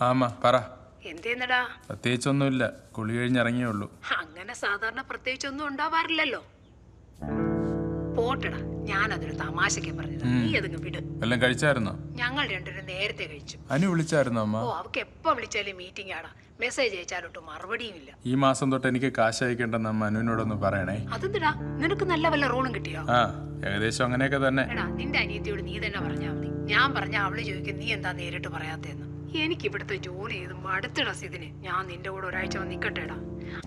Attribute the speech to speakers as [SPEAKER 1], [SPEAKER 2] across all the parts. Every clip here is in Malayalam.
[SPEAKER 1] ആമാ പറ.
[SPEAKER 2] എന്തേന്നടാ?
[SPEAKER 1] പ്രത്യേകിച്ചൊന്നുമില്ല, കുളി കഴിഞ്ഞിറങ്ങിയേ ഉള്ളൂ.
[SPEAKER 2] അങ്ങനെ സാധാരണ പ്രത്യേകിച്ചൊന്നും ഉണ്ടാവാറില്ലല്ലോ. പോട്ടടാ, ഞാനതൊരു തമാശക്ക് പറഞ്ഞത്, നീ അതങ്ങ് വിട്.
[SPEAKER 1] എല്ലാം കഴിച്ചായിരുന്നോ?
[SPEAKER 2] ഞങ്ങൾ രണ്ടുപേരും നേരത്തെ കഴിച്ചു.
[SPEAKER 1] അനു വിളിച്ചായിരുന്നോ അമ്മ?
[SPEAKER 2] ഓ, അവക്ക് എപ്പോ വിളിച്ചാലും മീറ്റിംഗ് ആടാ. മെസ്സേജ് അയച്ചാലോട്ട് മറുപടിയും ഇല്ല.
[SPEAKER 1] ഈ മാസം തൊട്ട് എനിക്ക് കാശ് അയക്കേണ്ടെന്ന് അമ്മ അനുവിനോടൊന്ന് പറയണേ.
[SPEAKER 2] അതെന്തിടാ, നിനക്ക് നല്ല വല്ല റോളും കിട്ടിയോ?
[SPEAKER 1] ആ, ഏകദേശം അങ്ങനെയൊക്കെ തന്നെ.
[SPEAKER 2] എടാ, നിന്റെ അനിയത്തിയോട് നീ തന്നെ പറഞ്ഞാ മതി. ഞാൻ പറഞ്ഞ അവള് ചോദിക്കും നീ എന്താ നേരിട്ട് പറയാത്തേന്ന്. എനിക്ക് ഇവിടുത്തെ ജോലി ചെയ്ത് മടുത്തിടാ ഇതിന്. ഞാൻ നിന്റെ കൂടെ ഒരാഴ്ച വന്ന് നിക്കട്ടേടാ.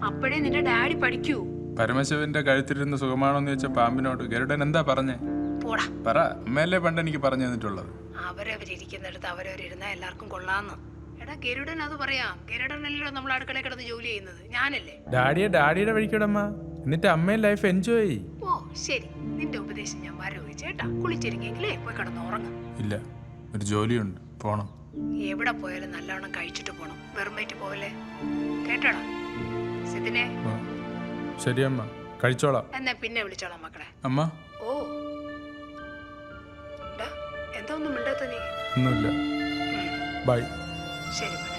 [SPEAKER 2] അപ്പോഴേ നിന്റെ ഡാഡി പഠിക്കൂ.
[SPEAKER 1] പരമശിവന്റെ കഴുത്തിലിരുന്ന് സുഖമാണോന്ന് ചോദിച്ച പാമ്പിനോട് ഗരുഡൻ എന്താ പറഞ്ഞേ?
[SPEAKER 2] പോടാ
[SPEAKER 1] പറ. അമ്മയല്ലേ പണ്ട് എനിക്ക് പറഞ്ഞു തന്നിട്ടുള്ളത്.
[SPEAKER 2] അവരവരിയ്ക്കുന്നിടത്ത് അവരവരിരുന്നാ എല്ലാവർക്കും കൊള്ളാന്ന്. എടാ, ഗരുഡൻ അത് പറയാം. ഗരുഡനല്ലോ നമ്മൾ അടുക്കള കിടന്ന് ജോലി ചെയ്യുന്നത്, ഞാനല്ലേ?
[SPEAKER 1] ഡാഡിയുടെ വഴിക്കടമ്മ, എന്നിട്ട് അമ്മയും ലൈഫ് എൻജോയ്.
[SPEAKER 2] ഓ ശരി, നിന്റെ ഉപദേശം ഞാൻ വരവോയിച്ചേട്ടാ. കുളിച്ചിരിക്കെങ്കിലേ പോയി കിടന്ന് ഉറങ്ങും.
[SPEAKER 1] ഇല്ല, ഒരു ജോലിയുണ്ട്, പോണം.
[SPEAKER 2] എവിടെ പോയാലും നല്ലവണ്ണം കഴിച്ചിട്ട് പോണം. വെറുമേറ്റ് പോവല്ലേ, കേട്ടോടാ സിദിനെ?
[SPEAKER 1] ശരി അമ്മ, കഴിച്ചോളാം.
[SPEAKER 2] എന്നാ പിന്നെ വിളിച്ചോളാം മക്കളെ.
[SPEAKER 1] അമ്മ.
[SPEAKER 2] ഓ, എന്താ ഒന്നും മിണ്ടാത്ത നീ?
[SPEAKER 1] ഒന്നുമില്ല, ബൈ.
[SPEAKER 2] ശരി മോനെ.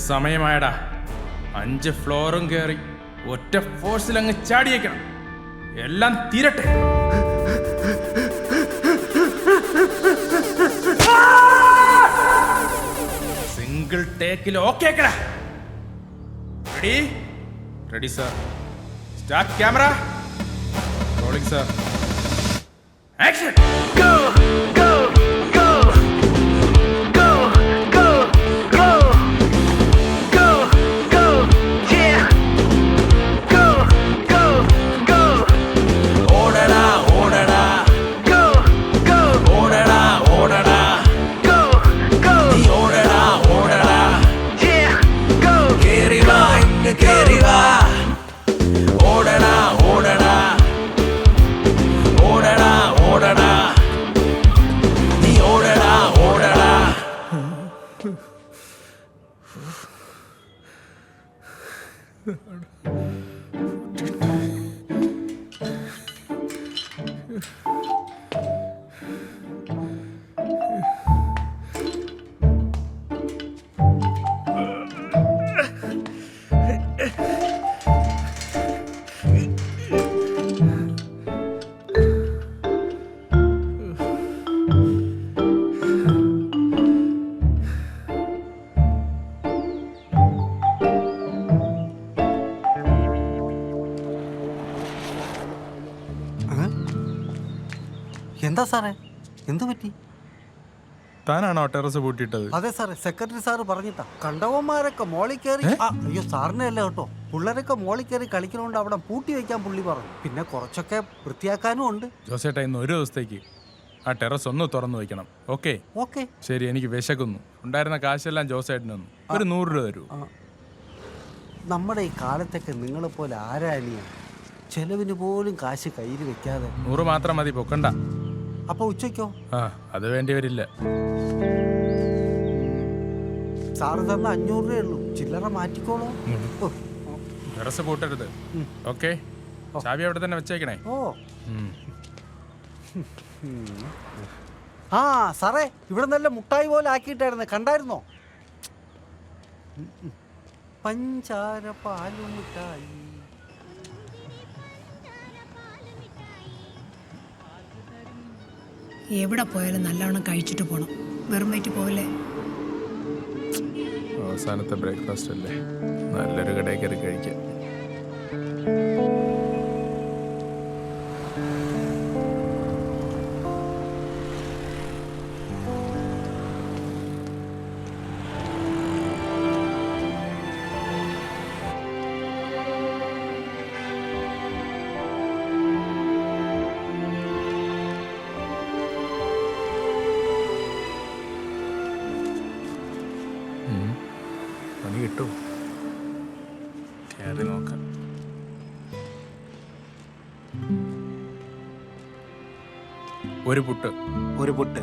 [SPEAKER 1] സമയമായടാ. 5 ഫ്ലോറും കയറി ഒറ്റ ഫോഴ്സിൽ അങ്ങ് ചാടിയേക്കണം. എല്ലാം തീരട്ടെ. സിംഗിൾ ടേക്കിൽ okay. Ready? Ready sir. Start camera. Rolling sir. Action. Go go go go go go go go yeah go go go orada orada go go orada orada go go orada orada yeah go keriva inga keriva orada orada orada orada ni orada orada.
[SPEAKER 3] എന്താ സാറേ, എന്തു പറ്റി?
[SPEAKER 1] താനാണോ ടെറസ് പൂട്ടിയിട്ടത്?
[SPEAKER 3] അതെ സാറേ, സെക്രട്ടറി സാറ് പറഞ്ഞിട്ടാ. കണ്ടവന്മാരൊക്കെ മോളിൽ കയറി. അയ്യോ സാറിനെ അല്ല കേട്ടോ, പിള്ളേരൊക്കെ മോളിൽ കയറി കളിക്കണോണ്ട് അവിടെ പൂട്ടി വെക്കാൻ പുള്ളി പറഞ്ഞു. പിന്നെ കുറച്ചൊക്കെ വൃത്തിയാക്കാനും ഉണ്ട്.
[SPEAKER 1] ജോസേട്ടാ, ഇന്ന് ഒരു ദിവസത്തേക്ക് ആ ടെറസ് ഒന്ന് തുറന്നു വെക്കണം. ഓക്കെ
[SPEAKER 3] ഓക്കെ
[SPEAKER 1] ശരി. എനിക്ക് വിശക്കുന്നു. ഉണ്ടായിരുന്ന കാശെല്ലാം ജോസേട്ടനൊന്നു ഒരു 100 രൂപ തരൂ.
[SPEAKER 3] നമ്മുടെ ഈ കാലത്തൊക്കെ നിങ്ങളെപ്പോലെ ആരാനിയ ചെലവിന് പോലും കാശ് കയ്യിൽ വെക്കാതെ.
[SPEAKER 1] 100 മാത്രം മതി, പൊക്കണ്ട.
[SPEAKER 3] അപ്പൊ ഉച്ചയ്ക്കോ?
[SPEAKER 1] ആ, അത് വേണ്ടി വരില്ല.
[SPEAKER 3] സാറ് തന്ന 500 രൂപയേ ഉള്ളൂ, ചില്ലറ മാറ്റിക്കോളൂ.
[SPEAKER 1] ടെറസ് പൂട്ടരുത്. ഓക്കെ, ചാവി അവിടെ തന്നെ വെച്ചേക്കണേ.
[SPEAKER 3] ഓ ആ സാറേ, ഇവിടെ നല്ല മുട്ടായി പോലെ ആക്കിയിട്ടായിരുന്നു, കണ്ടായിരുന്നോ? പഞ്ചാര പാലു മിഠായി.
[SPEAKER 2] എവിടെ പോയാലും നല്ലവണ്ണം കഴിച്ചിട്ട് പോണം. വെറും വയറ്റ് പോവല്ലേ.
[SPEAKER 1] അവസാനത്തെ ബ്രേക്ക്ഫാസ്റ്റ് അല്ലേ, നല്ലൊരു കടയിൽ കയറി കഴിക്കാം. കിട്ടും. കയറി നോക്കാം. ഒരു പുട്ട്,
[SPEAKER 4] ഒരു puttu,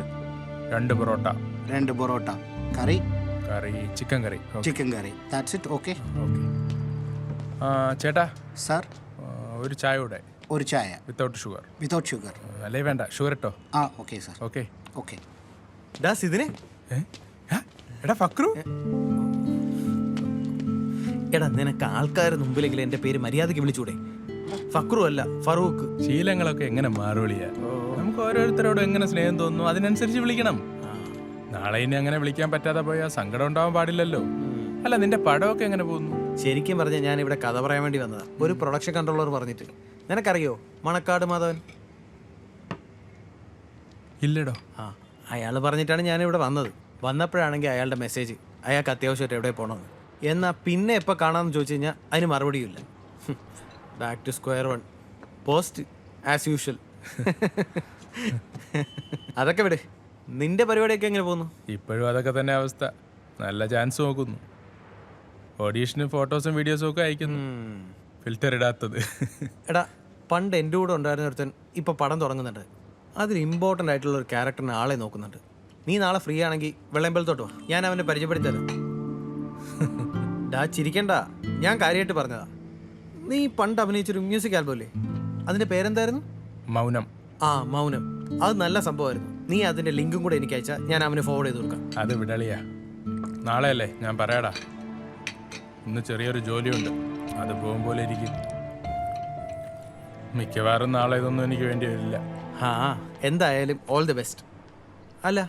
[SPEAKER 1] 2 parotta,
[SPEAKER 4] 2 parotta, curry,
[SPEAKER 1] chicken curry.
[SPEAKER 4] Chicken curry. That's it. Okay
[SPEAKER 1] okay. ചേട്ടാ,
[SPEAKER 4] സാർ,
[SPEAKER 1] ഒരു ചായ കൂടെ,
[SPEAKER 4] ഒരു ചായ
[SPEAKER 1] വിത്തൗട്ട് ഷുഗർ.
[SPEAKER 4] Without sugar.
[SPEAKER 1] അല്ലേ വേണ്ട, ഷുഗർ ഇട്ടോ.
[SPEAKER 4] ആ ഓക്കെ സാർ.
[SPEAKER 1] ഓക്കെ.
[SPEAKER 4] ഓക്കെ.
[SPEAKER 5] ഇതിനെ
[SPEAKER 1] എടാ ഫക്രു,
[SPEAKER 5] എടാ നിനക്ക് ആൾക്കാരുടെ മുമ്പിലെങ്കിലും എന്റെ പേര് മര്യാദയ്ക്ക് വിളിച്ചൂടെ? ഫക്രു അല്ല, ഫറൂഖ്.
[SPEAKER 1] ശീലങ്ങളൊക്കെ എങ്ങനെ മാറുവിളിയാ? നമുക്ക് ഓരോരുത്തരോടും എങ്ങനെ സ്നേഹം തോന്നുന്നു അതിനനുസരിച്ച് വിളിക്കണം. നാളെ ഇനി അങ്ങനെ വിളിക്കാൻ പറ്റാതെ പോയാൽ സങ്കടം ഉണ്ടാവാൻ പാടില്ലല്ലോ. അല്ല, നിന്റെ പടമൊക്കെ എങ്ങനെ പോകുന്നു?
[SPEAKER 5] ശരിക്കും പറഞ്ഞാൽ ഞാൻ ഇവിടെ കഥ പറയാൻ വേണ്ടി വന്നതാ. ഒരു പ്രൊഡക്ഷൻ കൺട്രോളർ പറഞ്ഞിട്ട്. നിനക്കറിയോ മണക്കാട് മാധവൻ?
[SPEAKER 1] ഇല്ലടോ.
[SPEAKER 5] ആ, അയാൾ പറഞ്ഞിട്ടാണ് ഞാൻ ഇവിടെ വന്നത്. വന്നപ്പോഴാണെങ്കിൽ അയാളുടെ മെസ്സേജ് അയാൾക്ക് അത്യാവശ്യമായിട്ട് എവിടെ പോകണമെന്ന്. എന്നാൽ പിന്നെ എപ്പോൾ കാണാമെന്ന് ചോദിച്ചു കഴിഞ്ഞാൽ അതിന് മറുപടിയില്ല. Back to square one. Post as usual. അതൊക്കെ വിട്. നിന്റെ പരിപാടിയൊക്കെ എങ്ങനെ പോകുന്നു?
[SPEAKER 1] ഇപ്പോഴും അതൊക്കെ തന്നെ അവസ്ഥ. നല്ല ചാൻസ് നോക്കുന്നു. ഓഡീഷന് ഫോട്ടോസും വീഡിയോസും ഒക്കെ അയക്കുന്നു. ഫിൽറ്റർ ഇടാത്തത്.
[SPEAKER 5] എടാ, പണ്ട് എൻ്റെ കൂടെ ഉണ്ടായിരുന്ന ഒരുത്തൻ ഇപ്പോൾ പടം തുടങ്ങുന്നുണ്ട്. അതിൽ ഇമ്പോർട്ടൻ്റ് ആയിട്ടുള്ള ഒരു ക്യാരക്ടറിന് ആളെ നോക്കുന്നുണ്ട്. നീ നാളെ ഫ്രീ ആണെങ്കിൽ വെള്ളയമ്പലത്തോട്ട് വാ, ഞാൻ അവനെ പരിചയപ്പെടുത്തരാം. ഡാ ചിരിക്കണ്ട, ഞാൻ കാര്യമായിട്ട് പറഞ്ഞതാ. നീ പണ്ട് അഭിനയിച്ചൊരു മ്യൂസിക് ആൽബം അല്ലേ, അതിൻ്റെ പേരെന്തായിരുന്നു?
[SPEAKER 1] മൗനം.
[SPEAKER 5] ആ, മൗനം. അത് നല്ല സംഭവമായിരുന്നു. നീ അതിൻ്റെ ലിങ്കും കൂടെ എനിക്ക് അയച്ചാൽ ഞാൻ അവന് ഫോർവേഡ് ചെയ്ത് കൊടുക്കാം.
[SPEAKER 1] അത് വിടളിയാ. നാളെ അല്ലേ, ഞാൻ പറയാടാ. ഇന്ന് ചെറിയൊരു ജോലിയുണ്ട്, അത് പോകുമ്പോലെ ഇരിക്കും. മിക്കവാറും നാളെ ഇതൊന്നും എനിക്ക് വേണ്ടി വരില്ല.
[SPEAKER 5] ആ, എന്തായാലും ഓൾ ദി ബെസ്റ്റ്. അല്ല,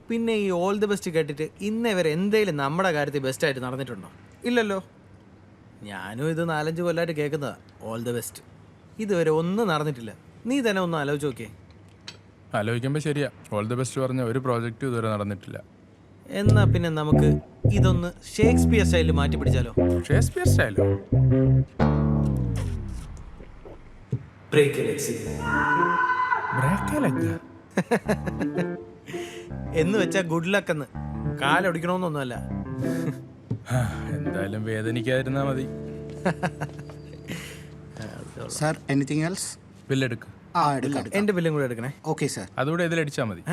[SPEAKER 5] പിന്നെ ഈ ഓൾ ദി ബെസ്റ്റ് കേട്ടിട്ട് ഇന്നേ വരെ എന്തെങ്കിലും നമ്മുടെ കാര്യത്തിൽ ബെസ്റ്റായിട്ട് നടന്നിട്ടുണ്ടോ? ഇല്ലല്ലോ. ഞാനും ഇത് 4-5 കൊല്ലമായിട്ട് കേൾക്കുന്നതാ ഓൾ ദി ബെസ്റ്റ്. ഇതുവരെ ഒന്നും നടന്നിട്ടില്ല. നീ തന്നെ ഒന്ന് ആലോചിച്ച് നോക്കിയേ.
[SPEAKER 1] ആലോചിക്കുമ്പോൾ ശരിയാ, ഓൾ ദി ബെസ്റ്റ് പറഞ്ഞ ഒരു പ്രോജക്റ്റും ഇതുവരെ നടന്നിട്ടില്ല.
[SPEAKER 5] എന്നാ പിന്നെ നമുക്ക് ഇതൊന്ന് ഷേക്സ്പിയർ സ്റ്റൈലിൽ മാറ്റി പിടിച്ചാലോ?
[SPEAKER 1] ഷേക്സ്പിയർ സ്റ്റൈലോ?
[SPEAKER 5] എന്ന് വെച്ചാ ഗുഡ് ലക്ക് എന്ന്. കാലൊടിക്കണമെന്നൊന്നുമല്ല.
[SPEAKER 1] എന്തായാലും വേദനിക്കാതിരുന്നാ മതി.
[SPEAKER 4] Sir, anything else?
[SPEAKER 1] ബില്ലെടുക്ക്.
[SPEAKER 4] ആ, എടുക്കാം.
[SPEAKER 5] എന്റെ ബില്ലും കൂടെ എടുക്കണേ.
[SPEAKER 4] Okay sir.
[SPEAKER 1] അതുകൂടെ ഇതിലടിച്ചാൽ മതി.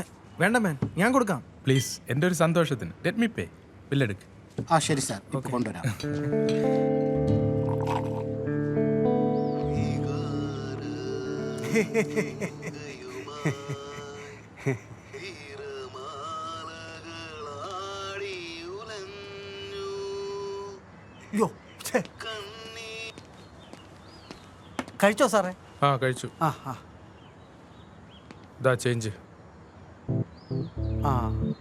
[SPEAKER 5] വേണ്ട മാൻ, ഞാൻ കൊടുക്കാം.
[SPEAKER 1] പ്ലീസ്, എൻ്റെ ഒരു സന്തോഷത്തിന് ലെറ്റ് മീ പേ. ബില്ലെടുക്ക്.
[SPEAKER 4] ആ ശരി സാർ, ഇപ്പോൾ കൊണ്ടുവരാം.
[SPEAKER 3] കഴിച്ചോ സാറേ?
[SPEAKER 1] ആ, കഴിച്ചു.
[SPEAKER 3] ആ ആ
[SPEAKER 1] ഇതാ ചേഞ്ച്.
[SPEAKER 3] ആ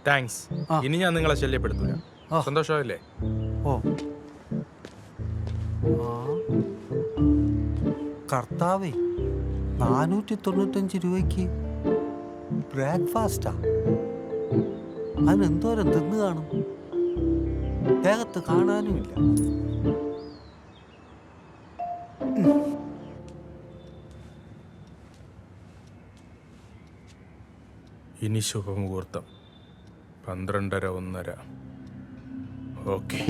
[SPEAKER 1] താങ്ക്സ്.
[SPEAKER 3] ആ.
[SPEAKER 1] ഇനി ഞാൻ നിങ്ങളെ ശല്യപ്പെടുത്തൂല.
[SPEAKER 3] ആ.
[SPEAKER 1] സന്തോഷമായില്ലേ?
[SPEAKER 3] ഓ ആ. കർത്താവേ, 495 രൂപയ്ക്ക് ബ്രേക്ക്ഫാസ്റ്റാ? അതിനെന്തോരം തിന്ന് കാണും? ദേഹത്ത് കാണാനുമില്ല.
[SPEAKER 1] ഇനി ശുഭമുഹൂർത്തം 12:30-1:30. ഓക്കെ.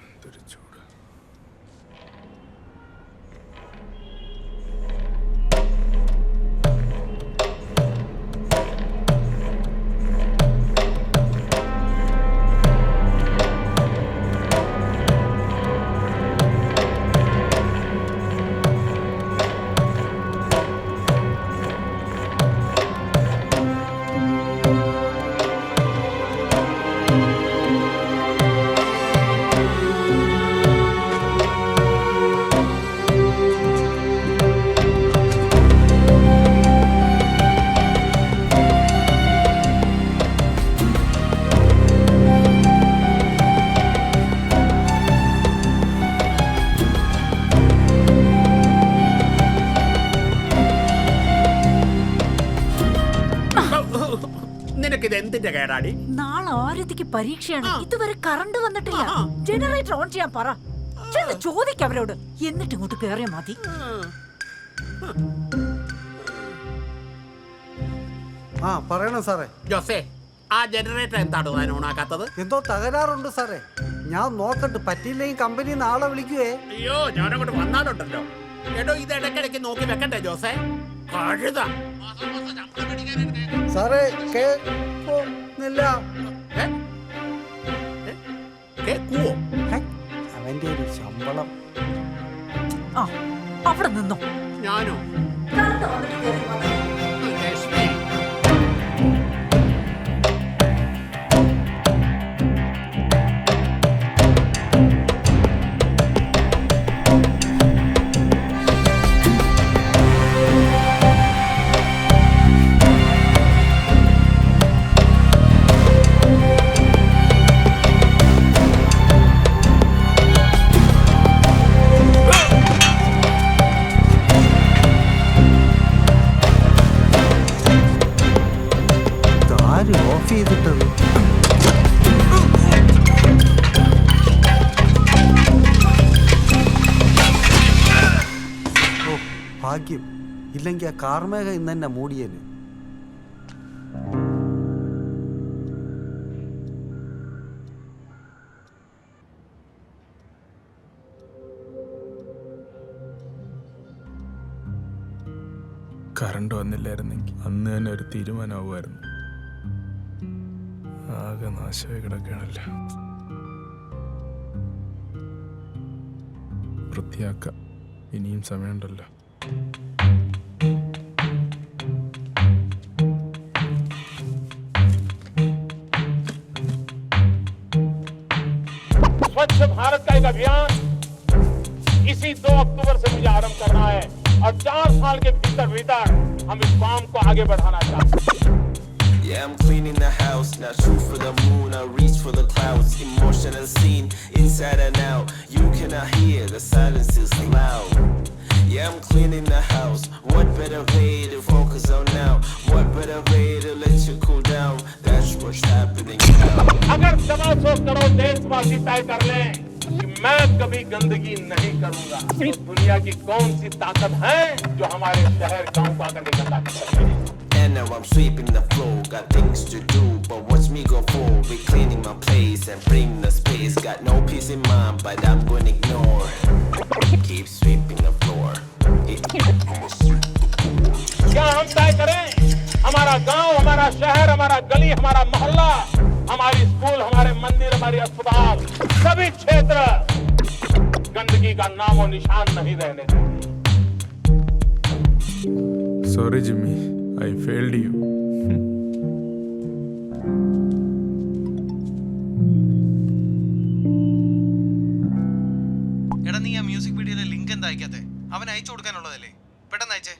[SPEAKER 1] എന്തൊരു ചൂട്.
[SPEAKER 6] നിനക്കിത് എന്തിന്റെ കേടാടി?
[SPEAKER 7] നാളെ ആരതിക്ക് പരീക്ഷയാണ്. ഇതുവരെ കറണ്ട് വന്നിട്ടില്ല. ജനറേറ്റർ ഓൺ ചെയ്യാൻ പറ.
[SPEAKER 6] ചോദിക്ക അവരോട്, എന്നിട്ട് ഇങ്ങോട്ട് കേറിയ മതി.
[SPEAKER 3] ആ പറയണം സാറേ.
[SPEAKER 7] ജോസേ, ആ ജനറേറ്റർ എന്താണ് താൻ ഓണാക്കാത്തത്?
[SPEAKER 3] എന്തോ തകരാറുണ്ട് സാറേ. ഞാൻ നോക്കട്ടെ, പറ്റിയില്ലെങ്കിൽ കമ്പനി നാളെ വിളിക്കുവേ.
[SPEAKER 7] അയ്യോ, ഞാനങ്ങോട്ട് വന്നാലുണ്ടല്ലോ. എടോ, ഇത് ഇടയ്ക്കിടയ്ക്ക് നോക്കി വെക്കണ്ടേ ജോസേ? കഴുത.
[SPEAKER 3] സാറേ കേൾക്കുന്നില്ല.
[SPEAKER 7] കേക്കുവോ?
[SPEAKER 3] ഹെ, അവന്റെ ഒരു ശമ്പളം.
[SPEAKER 6] ആ അവിടെ നിന്നോ.
[SPEAKER 7] ഞാനോ?
[SPEAKER 3] ആര് ഓഫ് ചെയ്തിട്ടത്? ഓ ഭാഗ്യം, ഇല്ലെങ്കിൽ ആ കാർമേഘ ഇന്ന് തന്നെ മൂടിയേന്.
[SPEAKER 1] കറണ്ട് വന്നില്ലായിരുന്നെങ്കിൽ അന്ന് തന്നെ ഒരു തീരുമാനമാവുമായിരുന്നു. ആകെ നാശമായി കിടക്കുകയാണല്ലോ. വൃത്തിയാക്കാം, ഇനിയും സമയമുണ്ടല്ലോ.
[SPEAKER 8] स्वच्छ भारत का एक अभियान इसी 2 अक्टूबर से मुझे आरंभ करना है और 4 साल के भीतर भीतर हम इस काम को आगे बढ़ाना चाहते हैं.
[SPEAKER 9] Yeah, I'm cleaning the house, now shoot for the moon, I reach for the clouds, emotional scene, inside and out, you cannot hear, the silence is loud. Yeah, I'm cleaning the house, what better way to focus on now, what better way to let you cool down, that's what's happening now.
[SPEAKER 8] अगर 125 करोड़ देशवासी तय कर लें कि मैं कभी गंदगी नहीं करूंगा, तो दुनिया की कौन सी ताकत है जो हमारे शहर गांव को आकर गंदा कर सकती है?
[SPEAKER 9] And now I'm sweeping the floor, got things to do, but watch me go forward, reclaiming my place and bring the space, got no peace in mind, but I'm gonna ignore, keep sweeping the floor.
[SPEAKER 8] क्या हम तय करें? हमारा गांव, हमारा शहर, हमारा गली, हमारा मोहल्ला, हमारी स्कूल, हमारे मंदिर, हमारे अस्पताल, सभी क्षेत्र गंदगी का नामो निशान नहीं रहने देंगे.
[SPEAKER 1] Sorry Jimmy, I failed you.
[SPEAKER 5] എടാ, നീ ആ മ്യൂസിക് വീഡിയോയിലെ ലിങ്ക് എന്താ അയക്കാത്തെ? അവൻ അയച്ചു കൊടുക്കാനുള്ളതല്ലേ? പെട്ടെന്ന് അയച്ചേ.